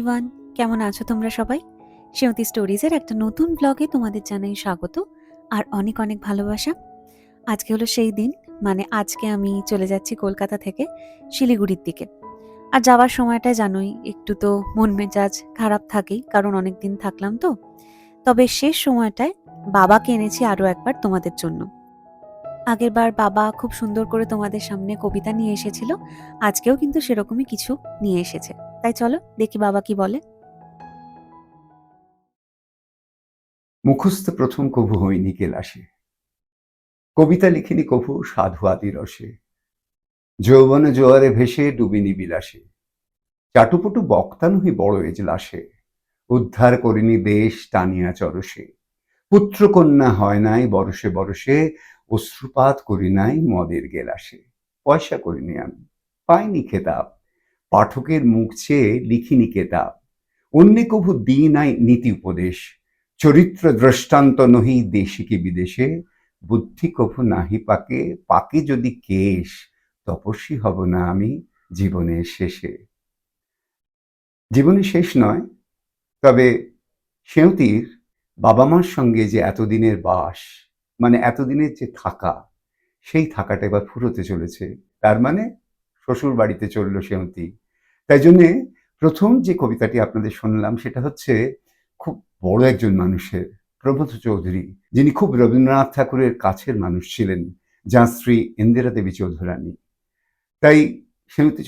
Everyone, কেমন আছো তোমরা সবাই? সেমতি স্টোরিজের একটা নতুন ব্লগে তোমাদের জানাই স্বাগত আর অনেক অনেক ভালোবাসা। আজকে হলো সেই দিন, মানে আজকে আমি চলে যাচ্ছি কলকাতা থেকে শিলিগুড়ির দিকে। আর যাওয়ার সময়টায় জানোই একটু তো মন মেজাজ খারাপ থাকেই, কারণ অনেক দিন থাকলাম তো। তবে শেষ সময়টায় বাবাকে এনেছি আরও একবার তোমাদের জন্য। আগের বার বাবা খুব সুন্দর করে তোমাদের সামনে কবিতা নিয়ে এসেছিল, আজকেও কিন্তু সেরকমই কিছু নিয়ে এসেছে। তাই চলো দেখি বাবা কি বলে। মুখস্থ প্রথম কভু হইনি কেলাসে, কবিতা লিখিনি কভু সাধু আদি রসে, যৌবন জোয়ারে ভেসে ডুবিনি বিলাসে, চাটুপুটু বক্তা নহি বড় এজলাসে, উদ্ধার করিনি দেশ টানিয়া চরসে, পুত্র কন্যা হয় নাই বরসে বরসে, অশ্রুপাত করি নাই মদের গেলাসে, পয়সা করিনি আমি, পাইনি খেতাব, পাঠকের মুখ চেয়ে লিখিনি কেতাব, অন্যে কভু দিই নাই নীতি উপদেশ, চরিত্র দৃষ্টান্ত নহি দেশে কি বিদেশে, বুদ্ধি কভু নাহি পাকে, পাকে যদি কেশ, তপস্বী হব না আমি জীবনের শেষে। জীবনের শেষ নয়, তবে সেঁওতির বাবা মার সঙ্গে যে এতদিনের বাস, মানে এতদিনের যে থাকা, সেই থাকাটা এবার ফুরোতে চলেছে। তার মানে শ্বশুর বাড়িতে চলল সেঁওতি। তাই জন্যে প্রথম যে কবিতাটি আপনাদের শুনলাম সেটা হচ্ছে খুব বড় একজন মানুষের, প্রবোধ চৌধুরী, যিনি খুব রবীন্দ্রনাথ ঠাকুরের কাছের মানুষ ছিলেন, যাঁর স্ত্রী ইন্দিরা দেবী চৌধুরানী। তাই সেঁওতি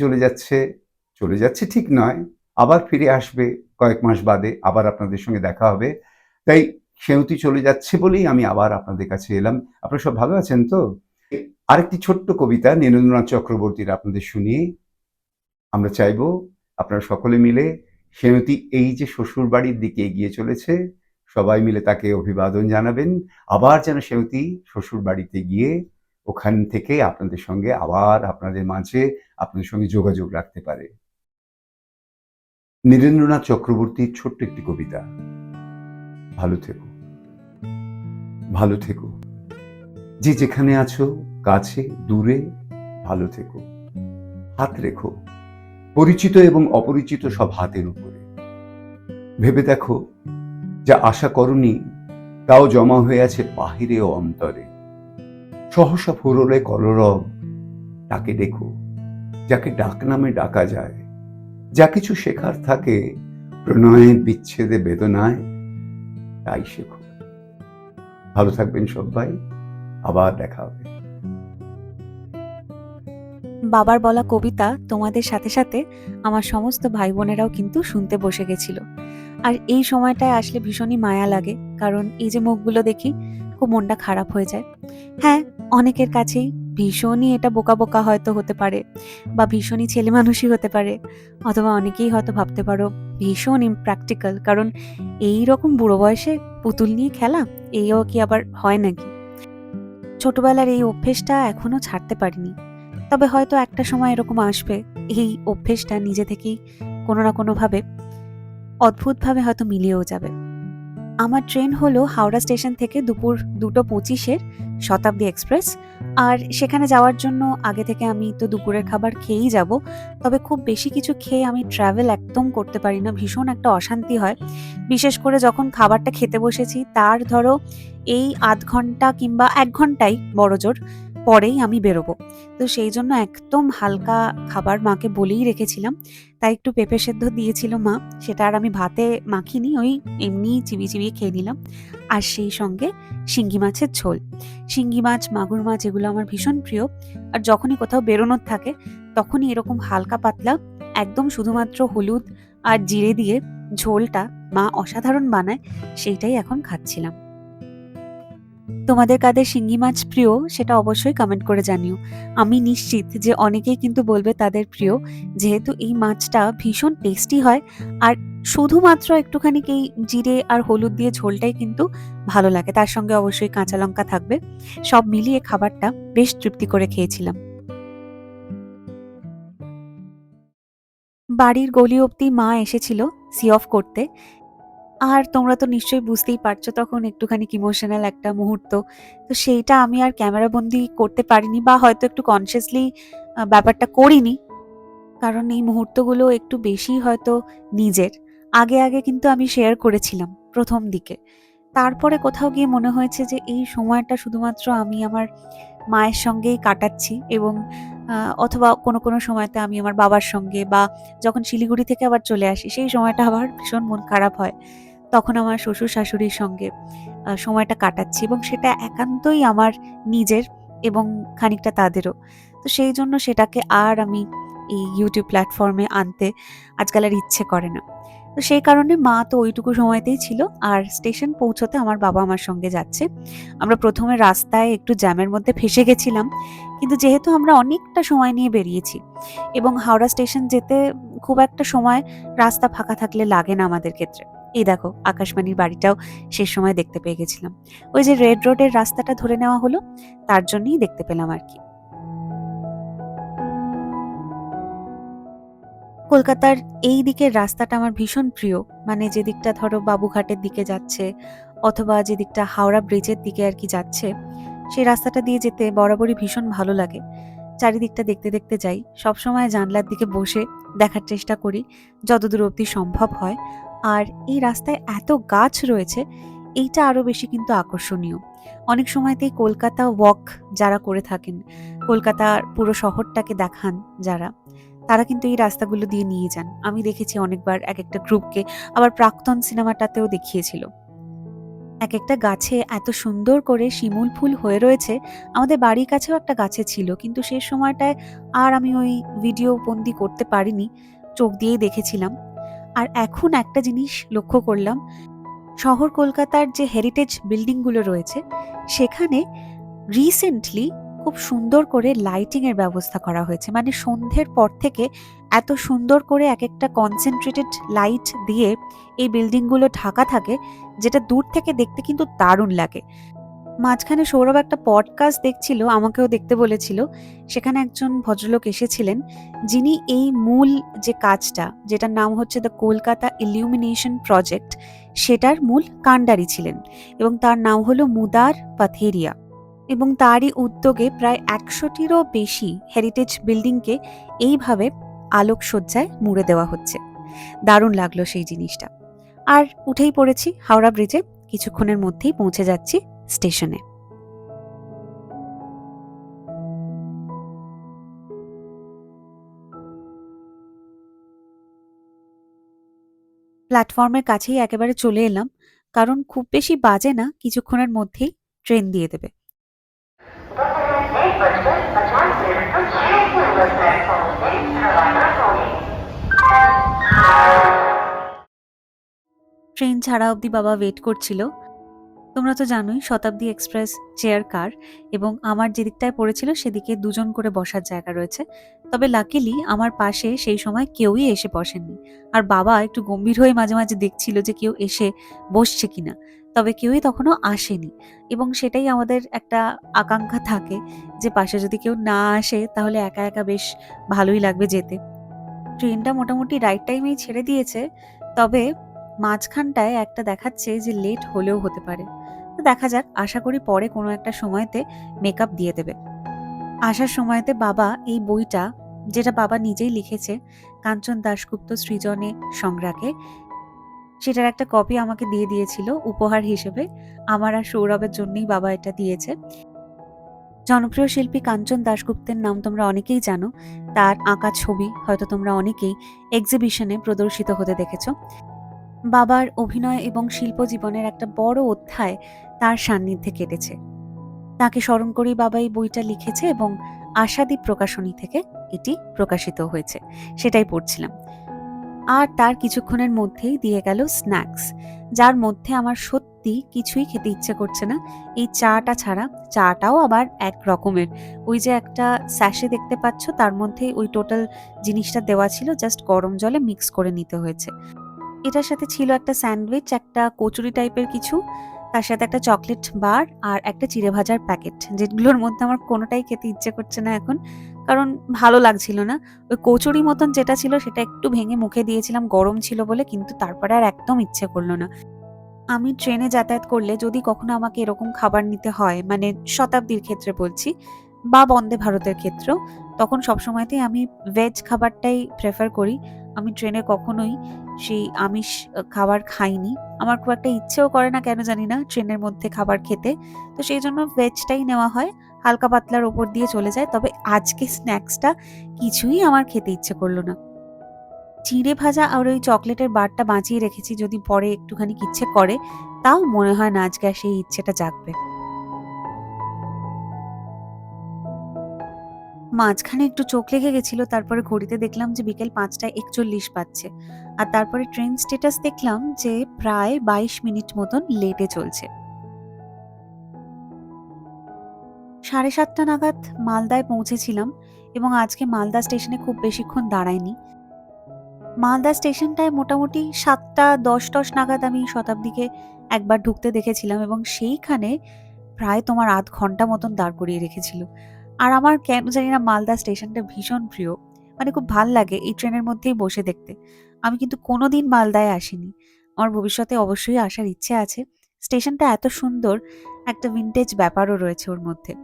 চলে যাচ্ছে ঠিক নয়, আবার ফিরে আসবে কয়েক মাস বাদে, আবার আপনাদের সঙ্গে দেখা হবে। তাই সেঁওতি চলে যাচ্ছে বলেই আমি আবার আপনাদের কাছে এলাম। আপনারা সব ভালো আছেন তো? আরেকটি ছোট্ট কবিতা নীরেন্দ্রনাথ চক্রবর্তীর আপনাদের শুনিয়ে আমরা চাইব আপনারা সকলে মিলে সেঁওতি এই যে শ্বশুর বাড়ির দিকে এগিয়ে চলেছে, সবাই মিলে তাকে অভিবাদন জানাবেন। আবার যেন সেঁওতি শ্বশুর বাড়িতে গিয়ে ওখান থেকে আপনাদের সঙ্গে আবার আপনাদের মাঝে আপনাদের সঙ্গে যোগাযোগ রাখতে পারে। নীরেন্দ্রনাথ চক্রবর্তীর ছোট্ট একটি কবিতা। ভালো থেকো, ভালো থেকো, যে যেখানে আছো, কাছে দূরে, ভালো থেকো। হাত রেখো পরিচিত এবং অপরিচিত সব হাতের উপরে। ভেবে দেখো, যা আশা করনি তাও জমা হয়ে আছে বাহিরে ও অন্তরে। সহসা ফুরলে কলরব, তাকে দেখো, যাকে ডাক নামে ডাকা যায়। যা কিছু শেখার থাকে প্রণয়ের বিচ্ছেদে বেদনায়, তাই শেখো। ভালো থাকবেন সবাই, আবার দেখা হবে। বাবার বলা কবিতা তোমাদের সাথে সাথে আমার সমস্ত ভাই বোনেরাও কিন্তু শুনতে বসে গেছিল। আর এই সময়টায় আসলে ভীষণই মায়া লাগে, কারণ এই যে মুখগুলো দেখি খুব মনটা খারাপ হয়ে যায়। হ্যাঁ, অনেকের কাছেই ভীষণই এটা বোকা বোকা হয়তো হতে পারে, বা ভীষণই ছেলে মানুষই হতে পারে, অথবা অনেকেই হয়তো ভাবতে পারো ভীষণ ইমপ্র্যাকটিক্যাল, কারণ এই রকম বুড়ো বয়সে পুতুল নিয়ে খেলা এইও কি আবার হয় নাকি। ছোটবেলার এই অভ্যেসটা এখনো ছাড়তে পারিনি, তবে হয়তো একটা সময় এরকম আসবে এই অভ্যেসটা নিজে থেকেই কোনো না কোনোভাবে অদ্ভুতভাবে হয়তো মিলিয়েও যাবে। আমার ট্রেন হলো হাওড়া স্টেশন থেকে দুপুর 2:25-এর শতাব্দী এক্সপ্রেস। আর সেখানে যাওয়ার জন্য আগে থেকে আমি তো দুপুরের খাবার খেয়েই যাব, তবে খুব বেশি কিছু খেয়ে আমি ট্রাভেল একদম করতে পারি না, ভীষণ একটা অশান্তি হয়। বিশেষ করে যখন খাবারটা খেতে বসেছি তার ধরো এই আধ ঘন্টা কিংবা 1 ঘন্টাই বড়জোর পরেই আমি বেরোবো। তো সেই জন্য একদম হালকা খাবার মাকে বলেই রেখেছিলাম, তাই একটু পেঁপে সেদ্ধ দিয়েছিল মা, সেটা আর আমি ভাতে মাখিনি, ওই এমনি চিবিয়ে চিবিয়ে খেয়ে নিলাম। আর সেই সঙ্গে শিঙ্গি মাছের ঝোল। শিঙ্গি মাছ, মাগুর মাছ এগুলো আমার ভীষণ প্রিয়। আর যখনই কোথাও বেরোনোর থাকে তখনই এরকম হালকা পাতলা একদম শুধুমাত্র হলুদ আর জিরে দিয়ে ঝোলটা মা অসাধারণ বানায়, সেইটাই এখন খাচ্ছিলাম। তোমাদের কাদের শিঙ্গি মাছ প্রিয় সেটা অবশ্যই কমেন্ট করে জানিও। আমি নিশ্চিত যে অনেকেই কিন্তু বলবে তাদের প্রিয়, যেহেতু এই মাছটা ভীষণ টেস্টি হয়। আর শুধুমাত্র একটুখানি এই জিরে আর হলুদ দিয়ে ঝোলটাই কিন্তু ভালো লাগে, তার সঙ্গে অবশ্যই কাঁচা লঙ্কা থাকবে। সব মিলিয়ে খাবারটা বেশ তৃপ্তি করে খেয়েছিলাম। বাড়ির গলি অব্দি মা এসেছিল সি অফ করতে। আর তোমরা তো নিশ্চয়ই বুঝতেই পারছো তখন একটুখানি ইমোশনাল একটা মুহূর্ত, তো সেইটা আমি আর ক্যামেরা বন্দি করতে পারিনি, বা হয়তো একটু কনসিয়াসলি ব্যাপারটা করিনি, কারণ এই মুহূর্তগুলো একটু বেশি হয়তো নিজের। আগে আগে কিন্তু আমি শেয়ার করেছিলাম প্রথম দিকে। তারপরে কোথাও গিয়ে মনে হয়েছে যে এই সময়টা শুধুমাত্র আমি আমার মায়ের সঙ্গেই কাটাচ্ছি, এবং অথবা কোনো সময়তে আমি আমার বাবার সঙ্গে, বা যখন শিলিগুড়ি থেকে আবার চলে আসি সেই সময়টা আবার ভীষণ মন খারাপ হয়। তখন আমার শ্বশুর-শাশুড়ির সঙ্গে সময়টা কাটাচ্ছি, এবং সেটা একান্তই আমার নিজের এবং খানিকটা তাদেরও। তো সেইজন্য সেটাকে আর আমি এই YouTube প্ল্যাটফর্মে আনতে আজকাল আর ইচ্ছে করে না। তো সেই কারণে মা তো ওইটুকু সময়তেই ছিল, আর স্টেশন পৌঁছতে আমার বাবা আমার সঙ্গে যাচ্ছে। আমরা ১ম এ রাস্তায় একটু জ্যামের মধ্যে ফেঁসে গেছিলাম। কিন্তু যেহেতু আমরা অনেকটা সময় নিয়ে বেরিয়েছি, এবং হাওড়া স্টেশন যেতে খুব একটা সময় রাস্তা ফাঁকা থাকলে লাগে না আমাদের ক্ষেত্রে। এই দেখো আকাশবাণীর বাড়িটাও শেষ সময় দেখতে পেয়ে গেছিলাম। ওই যে রেড রোডের রাস্তাটা ধরে নেওয়া হলো, তার জন্যই দেখতে পেলাম আরকি। কলকাতার এই দিকের রাস্তাটা আমার ভীষণ প্রিয়। মানে যেদিকটা ধরো বাবুঘাটের দিকে যাচ্ছে, অথবা যেদিকটা হাওড়া ব্রিজের দিকে আরকি যাচ্ছে, সেই রাস্তাটা দিয়ে যেতে বরাবরই ভীষণ ভালো লাগে। চারিদিকটা দেখতে দেখতে যাই। সবসময় জানলার দিকে বসে দেখার চেষ্টা করি যতদূর অব্দি সম্ভব হয়। আর এই রাস্তায় এত গাছ রয়েছে, এইটা আরো বেশি কিন্তু আকর্ষণীয়। অনেক সময়তেই কলকাতা ওয়াক যারা করে থাকেন, কলকাতার পুরো শহরটাকে দেখান যারা, তারা কিন্তু এই রাস্তাগুলো দিয়ে নিয়ে যান। আমি দেখেছি অনেকবার একেকটা গ্রুপকে, আবার প্রাক্তন সিনেমাটাতেও দেখিয়েছিল। একেকটা গাছে এত সুন্দর করে শিমুল ফুল হয়ে রয়েছে। আমাদের বাড়ির কাছেও একটা গাছে ছিল, কিন্তু সে সময়টায় আর আমি ওই ভিডিও বন্দি করতে পারিনি। চোখ দিয়েই দেখেছিলাম। আর এখন একটা জিনিস লক্ষ্য করলাম, শহর কলকাতার যে হেরিটেজ বিল্ডিং গুলো রয়েছে, সেখানে রিসেন্টলি খুব সুন্দর করে লাইটিং এর ব্যবস্থা করা হয়েছে। মানে সন্ধ্যের পর থেকে এত সুন্দর করে একেকটা কনসেনট্রেটেড লাইট দিয়ে এই বিল্ডিং গুলো ঢাকা থাকে, যেটা দূর থেকে দেখতে কিন্তু দারুণ লাগে। মাঝখানে সৌরভ একটা পডকাস্ট দেখছিল, আমাকেও দেখতে বলেছিল। সেখানে একজন ভদ্রলোক এসেছিলেন, যিনি এই মূল যে কাজটা, যেটার নাম হচ্ছে দ্য কলকাতা ইলিউমিনেশন প্রজেক্ট, সেটার মূল কাণ্ডারি ছিলেন, এবং তার নাম হলো মুদার পাথেরিয়া। এবং তারই উদ্যোগে প্রায় ১০০টিরও বেশি হেরিটেজ বিল্ডিংকে এইভাবে আলোকসজ্জায় মুড়ে দেওয়া হচ্ছে। দারুণ লাগলো সেই জিনিসটা। আর উঠেই পড়েছি হাওড়া ব্রিজে, কিছুক্ষণের মধ্যেই পৌঁছে যাচ্ছি স্টেশনে। প্ল্যাটফর্মের কাছেই একেবারে চলে এলাম, কারণ খুব বেশি বাজে না, কিছুক্ষণের মধ্যেই ট্রেন দিয়ে দেবে। ট্রেন ছাড়া অবধি বাবা ওয়েট করছিল। তোমরা তো জানোই শতাব্দী এক্সপ্রেস চেয়ার কার, এবং আমার যেদিকটায় পড়েছিল সেদিকে দুজন করে বসার জায়গা রয়েছে। তবে লাকিলি আমার পাশে সেই সময় কেউই এসে বসেননি। আর বাবা একটু গম্ভীর হয়ে মাঝে মাঝে দেখছিল যে কেউ এসে বসছে কিনা। তবে কেউই তখনও আসেনি, এবং সেটাই আমাদের একটা আকাঙ্ক্ষা থাকে যে পাশে যদি কেউ না আসে তাহলে একা একা বেশ ভালোই লাগবে যেতে। ট্রেনটা মোটামুটি রাইট টাইমেই ছেড়ে দিয়েছে, তবে মাঝখানটায় একটা দেখাচ্ছে যে লেট হলেও হতে পারে। তো দেখা যাক, আশা করি পরে কোনো একটা সময়তে মেকআপ দিয়ে দেবে। আসার সময়তে বাবা এই বইটা, যেটা বাবা নিজেই লিখেছে, কাঞ্চন দাশগুপ্ত সৃজনে সংগ্রাকে, সেটার একটা কপি আমাকে দিয়ে দিয়েছিল উপহার হিসেবে। আমার আর সৌরভের জন্যই বাবা এটা দিয়েছে। জনপ্রিয় শিল্পী কাঞ্চন দাশগুপ্তের নাম তোমরা অনেকেই জানো। তার আঁকা ছবি হয়তো তোমরা অনেকেই এক্সিবিশনে প্রদর্শিত হতে দেখেছো। বাবার অভিনয় এবং শিল্প জীবনের একটা বড় অধ্যায় তার সান্নিধ্যে কেটেছে। তাকে স্মরণ করেই বাবা এই বইটা লিখেছে, এবং আশাদীপ প্রকাশনী থেকে এটি প্রকাশিত হয়েছে। সেটাই পড়ছিলাম। আর তার কিছুক্ষণের মধ্যেই দিয়ে গেল স্ন্যাক্স, যার মধ্যে আমার সত্যি কিছুই খেতে ইচ্ছে করছে না এই চাটা ছাড়া। চাটাও আবার এক রকমের, ওই যে একটা স্যাশে দেখতে পাচ্ছ, তার মধ্যে ওই টোটাল জিনিসটা দেওয়া ছিল, জাস্ট গরম জলে মিক্স করে নিতে হয়েছে। এটার সাথে ছিল একটা স্যান্ডউইচ, একটা কচুরি টাইপের কিছু, তার সাথে একটা চকলেট বার আর একটা চিড়ে ভাজার প্যাকেট, যেগুলোর মধ্যে আমার কোনোটাই খেতে ইচ্ছে করছে না এখন, কারণ ভালো লাগছিল না। ওই কচুরি মতন যেটা ছিল সেটা একটু ভেঙে মুখে দিয়েছিলাম গরম ছিল বলে, কিন্তু তারপরে আর একদম ইচ্ছে করলো না। আমি ট্রেনে যাতায়াত করলে যদি কখনো আমাকে এরকম খাবার নিতে হয়, মানে শতাব্দীর ক্ষেত্রে বলছি, বা বন্দে ভারতের ক্ষেত্রেও, তখন সবসময়তেই আমি ভেজ খাবারটাই প্রেফার করি। আমি ট্রেনে কখনোই সেই আমিষ খাবার খাইনি। আমার খুব একটা ইচ্ছেও করে না কেন জানি না ট্রেনের মধ্যে খাবার খেতে। তো সেই জন্য ভেজটাই নেওয়া হয়। হালকা পাতলার ওপর দিয়ে চলে যায়। তবে আজকে স্ন্যাক্সটা কিছুই আমার খেতে ইচ্ছে করল না। চিড়ে ভাজা আর ওই চকলেটের বারটা বাঁচিয়ে রেখেছি, যদি পরে একটুখানি ইচ্ছে করে, তাও মনে হয় না আজকে আর সেই ইচ্ছেটা জাগবে। মাঝখানে একটু চোখ লেগে গেছিল, তারপরে ঘড়িতে দেখলাম যে বিকেল ৫টা ৪১ বাজছে। আর তারপরে ট্রেন স্ট্যাটাস দেখলাম যে প্রায় ২২ মিনিট মতন লেটে চলছে। ৭:৩০ নাগাদ মালদায় পৌঁছেছিলাম এবং আজকে মালদা স্টেশনে খুব বেশিক্ষণ দাঁড়াইনি। মালদা স্টেশনটায় মোটামুটি ৭টা ১০ নাগাদ আমি শতাব্দীকে একবার ঢুকতে দেখেছিলাম এবং সেইখানে প্রায় তোমার আধ ঘন্টা মতন দাঁড় করিয়ে রেখেছিল। আর আমার কেন জানি না মালদা স্টেশনটা ভীষণ প্রিয়। মানে খুব ভাল লাগে এই ট্রেনের মধ্যেই বসে দেখতে। আমি কিন্তু কোনোদিন মালদায় আসিনি। আমার ভবিষ্যতে অবশ্যই আসার ইচ্ছে আছে। স্টেশনটা এত সুন্দর, একটা ভিন্টেজ ব্যাপারও রয়েছে ওর মধ্যে।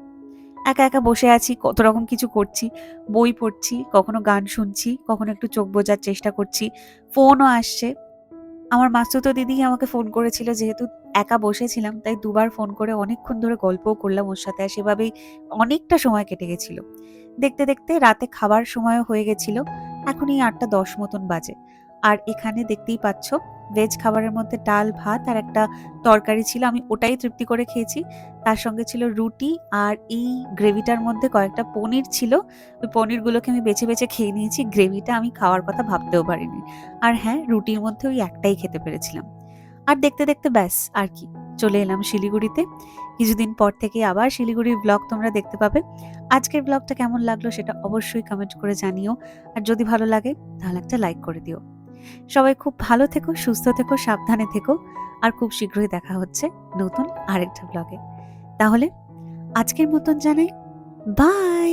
একা, একা বসে আছি, কত রকম কিছু করছি। বই পড়ছি, কখনো গান শুনছি, কখনো একটু চোখ বোজার চেষ্টা করছি। ফোনও আসছে। আমার মাসতুতো দিদি আমাকে ফোন করেছিল, যেহেতু একা বসেছিলাম তাই দুবার ফোন করে অনেকক্ষণ ধরে গল্পও করলাম ওর সাথে। আর সেভাবেই অনেকটা সময় কেটে গেছিল। দেখতে, দেখতে রাতে খাবার সময়ও হয়ে গেছিল। এখন এই ৮টা ১০ মতন বাজে। আর এখানে দেখতেই পাচ্ছ ভেজ খাবারের মধ্যে ডাল, ভাত আর একটা তরকারি ছিল। আমি ওটাই তৃপ্তি করে খেয়েছি। তার সঙ্গে ছিল রুটি আর এই গ্রেভিটার মধ্যে কয়েকটা পনির ছিল। ওই পনিরগুলোকে আমি বেছে, বেছে খেয়ে নিয়েছি। গ্রেভিটা আমি খাওয়ার কথা ভাবতেও পারিনি। আর হ্যাঁ, রুটির মধ্যে ওই একটাই খেতে পেরেছিলাম। আর দেখতে, দেখতে ব্যাস আর কি, চলে এলাম শিলিগুড়িতে। কিছুদিন পর থেকে আবার শিলিগুড়ির ব্লগ তোমরা দেখতে পাবে। আজকের ব্লগটা কেমন লাগলো সেটা অবশ্যই কমেন্ট করে জানিও। আর যদি ভালো লাগে তাহলে একটা লাইক করে দিও। সবাই খুব ভালো থেকো, সুস্থ থেকো, সাবধানে থেকো। আর খুব শীঘ্রই দেখা হচ্ছে নতুন আরেকটা ব্লগে। তাহলে আজকের মতন জানাই বাই।